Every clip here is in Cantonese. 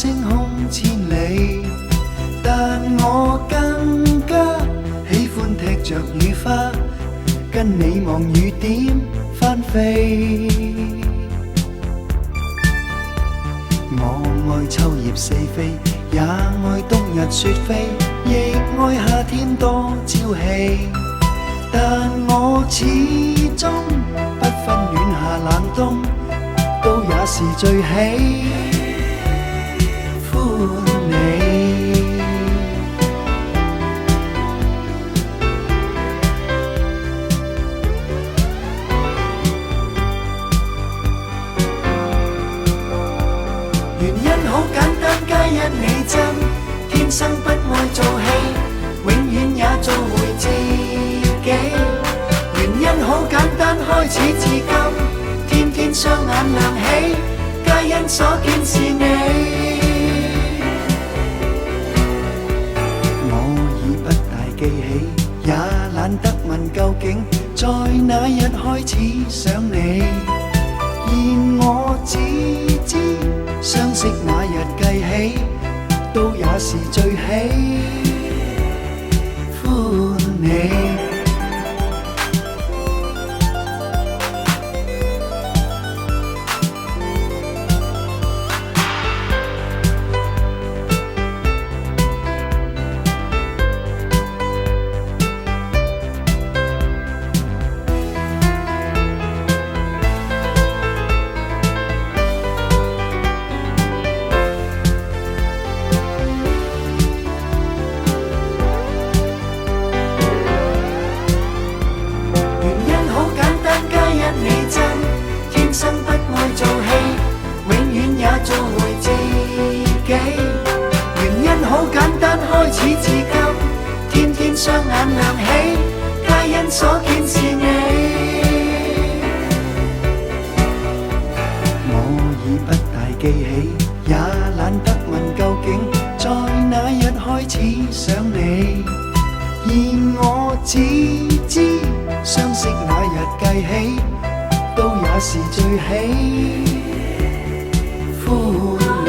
星空千里，但我更加喜歡踢着雨花，跟你望雨點翻飛。我愛秋葉四飛，也愛冬日雪飛，亦愛夏天多朝氣。但我始終不分暖夏冷冬，都也是最喜歡你。原因好簡單，皆因你真，天生不愛做戲，永遠也做回自己。原因好簡單，開始至今，天天雙眼亮起，皆因所見是你。我已不大記起，也懶得問究竟，在哪日開始想你。然我只知，相識那日計起，都也是最喜歡你。雙眼亮起，皆因所見是你。我已不大記起，也懶得問究竟，在哪日開始想你。然我只知，相識那日計起，都也是最喜歡你。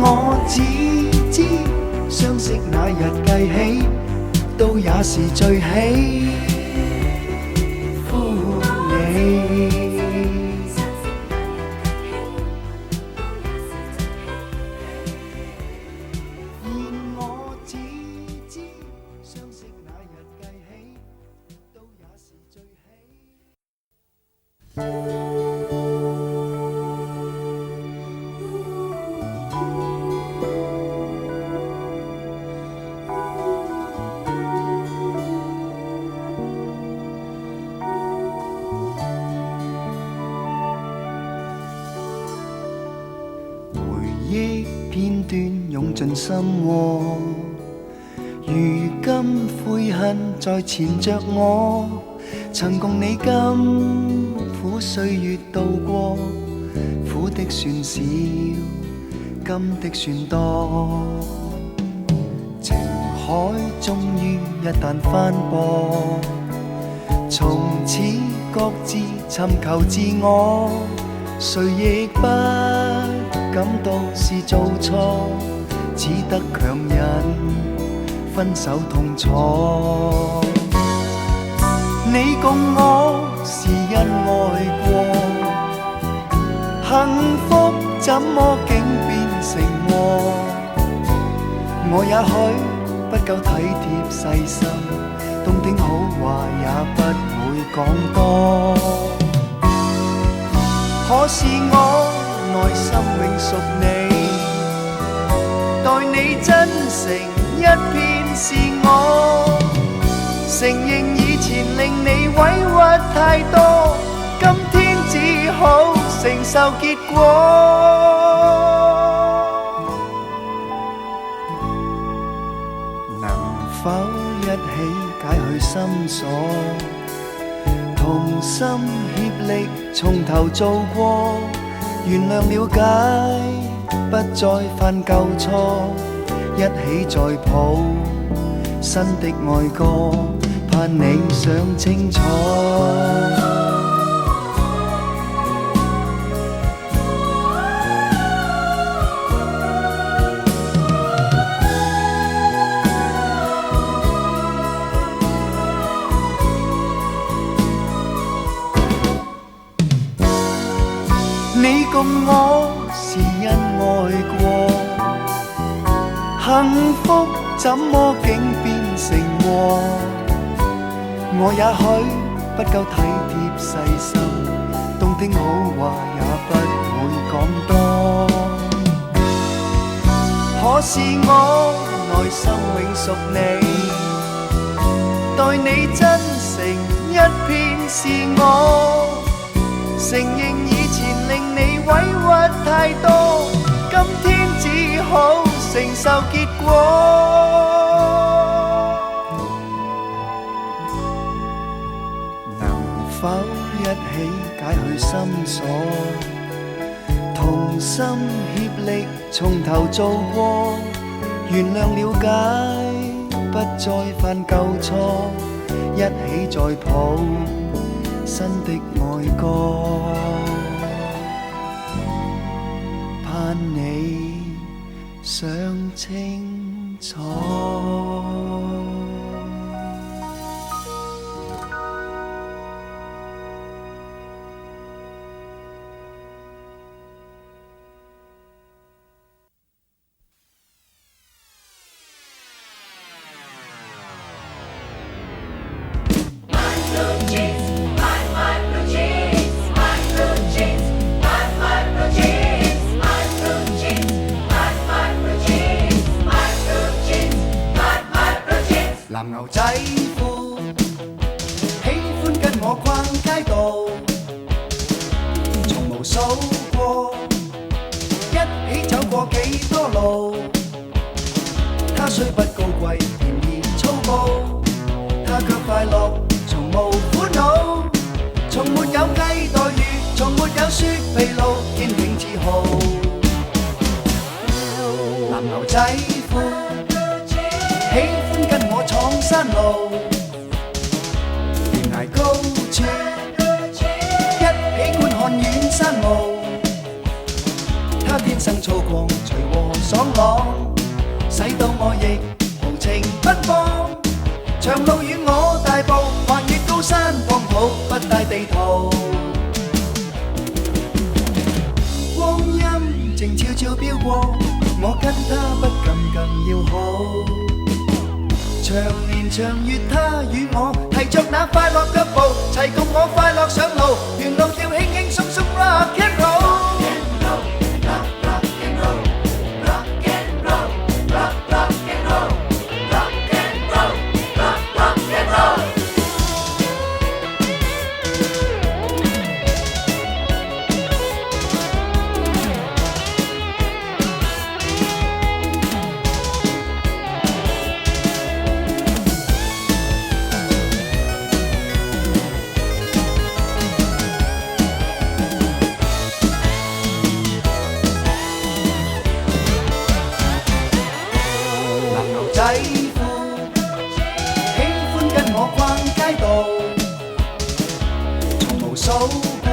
我只知，相識那日計起，都也是最喜歡你。我只知，相識那日計起，都也是最喜。片段湧進心窩，如今悔恨在纏着我。曾共你甘苦歲月度過，苦的算少，甘的算多。情海終於一旦翻波，從此各自尋求自我，誰亦不感到是做錯，只得強忍分手痛楚。你共我是因愛過，幸福怎麼竟變成禍？我也許不夠體貼細心，動聽好話也不會講多。可是我內心永屬你，待你真誠一片是我，承認以前令你委屈太多，今天只好承受結果。能否一起解去心鎖，同心協力從頭做過，原諒了解，不再犯舊錯，一起再抱新的愛歌，盼你想清楚。你共我是因愛過，幸福怎麼竟變成禍？我也許不夠體貼細心，動聽好話也不會講多。可是我內心永屬你，待你真誠一片是我。承認以前令你委屈太多，今天只好承受結果。能否一起解去心鎖，同心協力從頭做過，原諒了解，不再犯舊錯，一起再抱新的愛歌，盼你想清楚。藍牛仔褲，喜歡跟我逛街道，從無數過，一起走過幾多路。他雖不高貴，便宜粗暴，他卻快樂，從無苦惱，從沒有雞待遇，從沒有雪披露，堅挺自豪。藍牛仔褲，喜歡跟我闖山路，懸崖高處，一起觀看遠山霧。他天生粗獷，隨和爽朗，使到我亦無情奔放。長路與我大步，橫越高山荒土，不帶地圖。光陰靜悄悄飆過，我跟他不近更要好。長年長月，他與我提着那快樂腳步，齊共我快樂上路，沿路跳輕輕鬆鬆 rock and roll。仔褲，喜歡跟我逛街道，從無數過，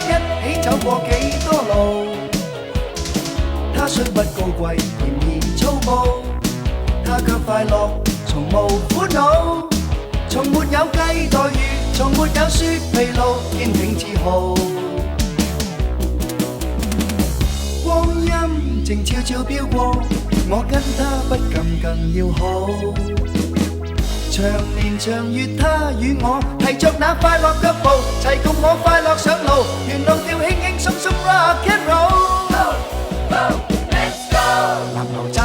一起走過幾多路。他雖不高貴，甜言粗暴，他卻快樂，從無苦惱，從沒有雞待遇，從沒有雪披露，堅挺自豪。光陰靜悄悄飆過，我跟他不近更要好。長年長月，他與我提着那快樂腳步，齊共我快樂上路，沿路跳輕輕鬆鬆 rock and roll。Let's go。藍牛仔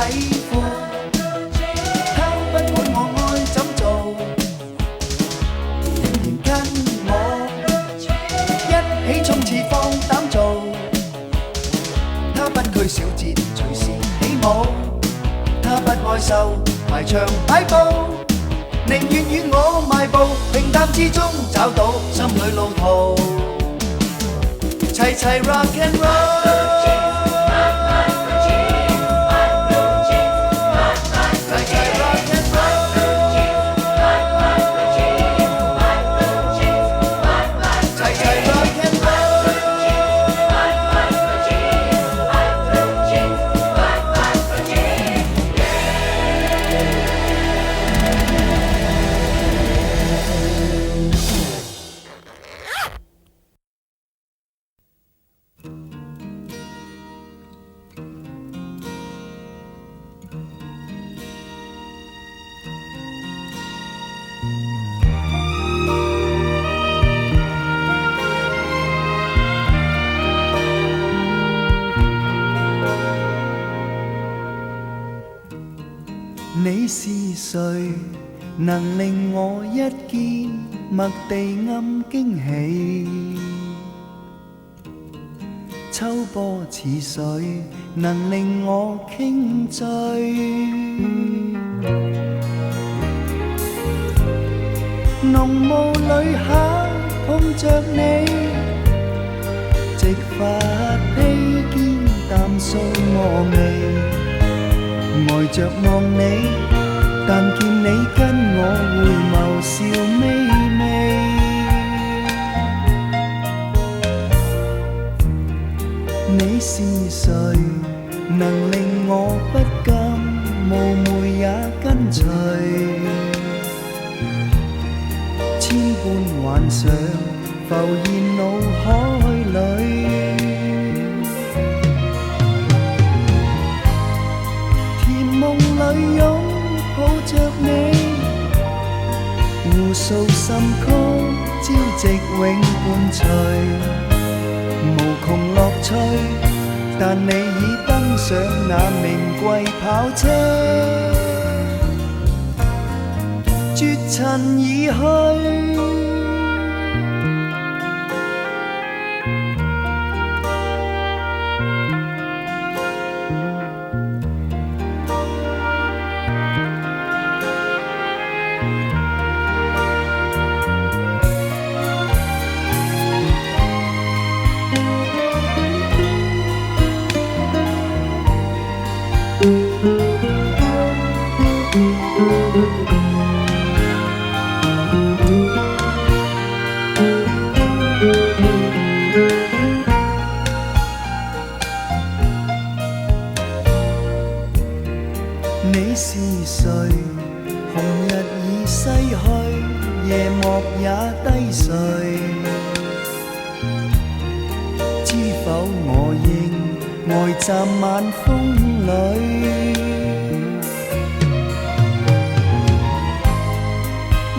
褲，他不管我愛怎做，仍然跟我一起衝刺放膽做。他不拘小節，隨時起舞。他不愛受排場擺佈，寧願與我邁步，平淡之中找到心裏路途，齊齊 rock and roll。齊齊 rock and roll。你是誰能令我一見默地暗驚喜？秋波似水能令我傾醉，濃霧裏巧碰着你，直髮披肩淡素峨眉。呆着望你，但見你跟我回眸笑微微。你是誰能令我不甘冒昧也跟隨？千般幻想浮現腦海裏。夢裏擁抱着你，互訴心曲，朝夕永伴隨，無窮樂趣。但你已登上那名貴跑車，絕塵已去。你是誰？紅日已西去，夜幕也低垂。知否我應呆站晚風裏？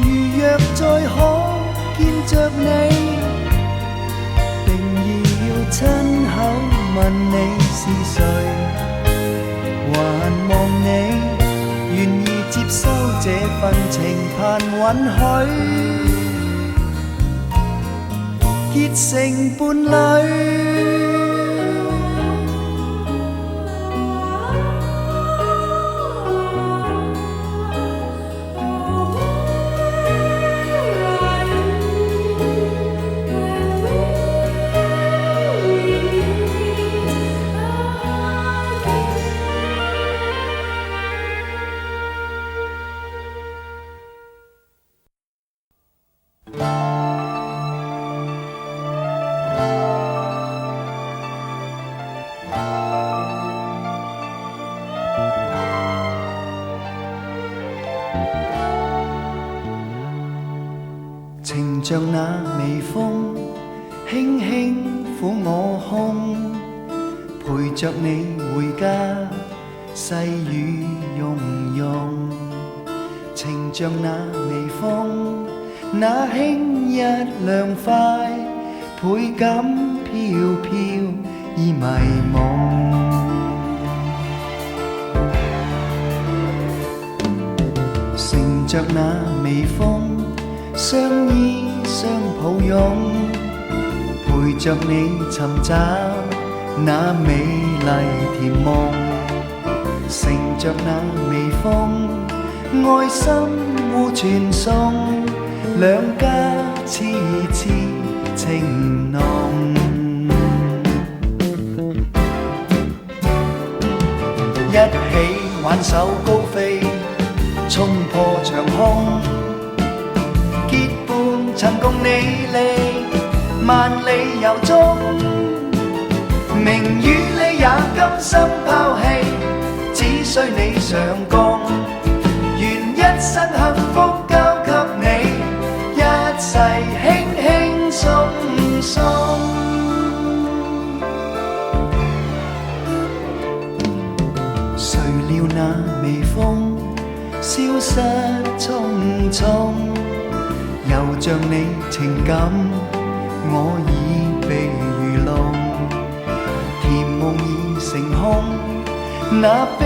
如若再可見着你，定要親口問你是誰。還望你願意接收這份情，盼允許結成伴侶。情像那微風，輕輕撫我胸，陪着你回家，細雨溶溶。情像那微風，那輕一涼快，倍感飄飄已迷夢。乘着那微風，相依相抱擁，陪着你尋找那美麗甜夢。乘着那微風，愛心互傳送，兩家痴痴情濃。一起挽手高飛，衝破長空，結伴曾共你離，萬里遊蹤，名與利也甘心拋棄，只需你上崗，願一生幸福交給你，一世輕輕鬆鬆。誰料那微風消失匆匆，又像你情感，我已被愚弄，甜夢已成空，那悲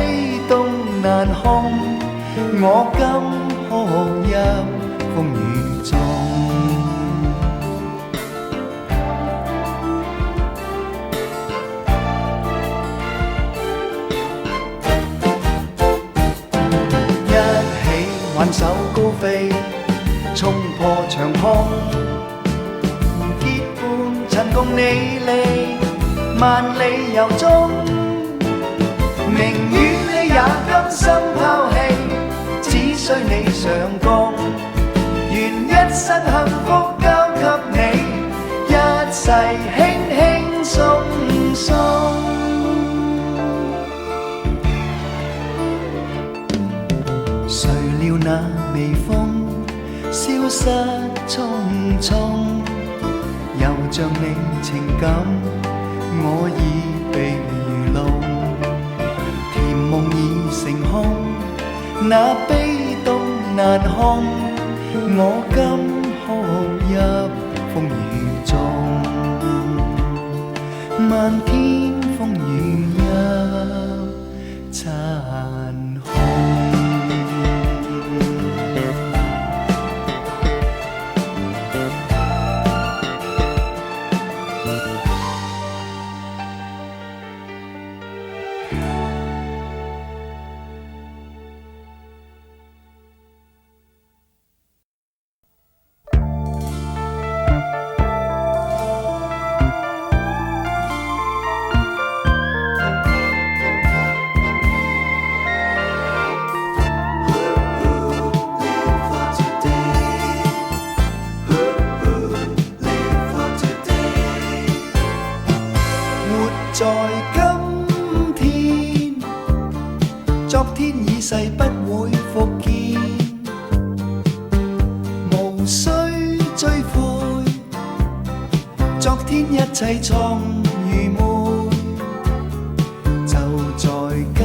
冬難控，我今哭泣風雨中。挽手高飛，衝破長空，結伴曾共你歷萬里遊蹤，名與利也甘心拋棄，只需你上崗，願一生幸福交給你，一世輕輕鬆鬆。誰料那微風消失匆匆，又像你情感，我已被愚弄，甜夢已成空，那悲冬難控，我今哭泣風雨中，漫天風雨一殘空。在今天，昨天已逝不會復見，無需追悔，昨天一切創如夢，就在今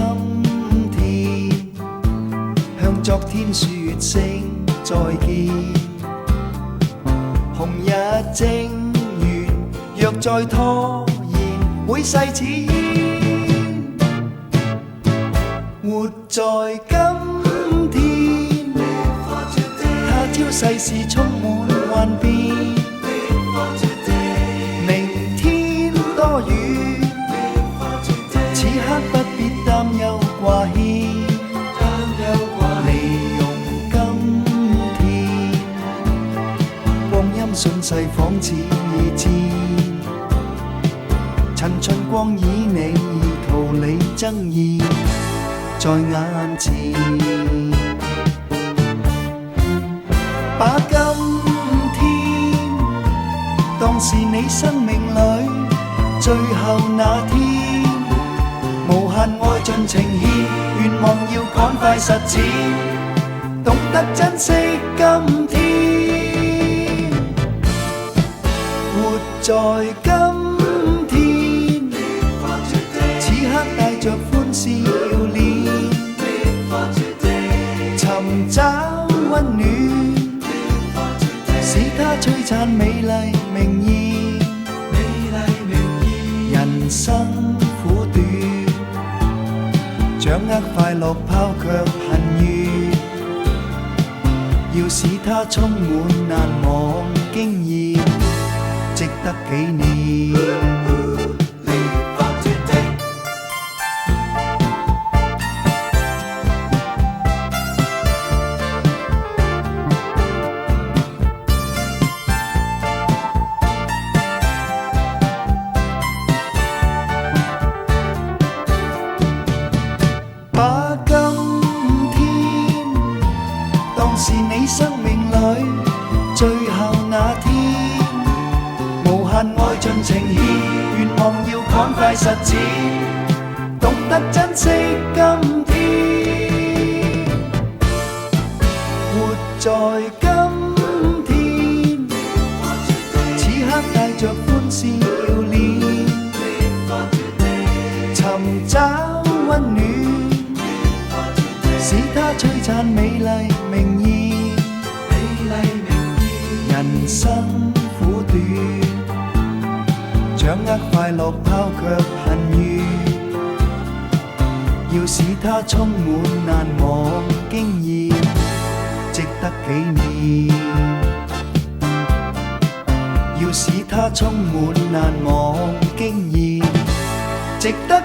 天，向昨天說聲再見，紅日正圓，若再拖會逝似煙，活在今天，他朝世事充滿幻變，明天多遠，此刻不必擔憂掛牽，利用今天，光陰順逝仿似箭，陳秦光以你逃離爭議在眼前，把今天當是你生命裏最後那天，無限愛盡情獻，願望要趕快實踐，懂得珍惜今天，活在今帶着歡笑臉，尋找溫暖，使它璀璨美麗明豔。人生苦短，掌握快樂拋卻恨怨，要使它充滿難忘經驗，值得紀念。把今天是你生命裏最後那天，無限盡情獻，願望要趕快實踐，懂得珍惜今天，活在今天，此刻帶着歡笑臉，尋找溫暖，使它璀璨美麗明豔。人生苦短，掌握快樂拋卻恨怨，要使它充滿難忘經驗，值得紀念。要使它充滿難忘經驗，值得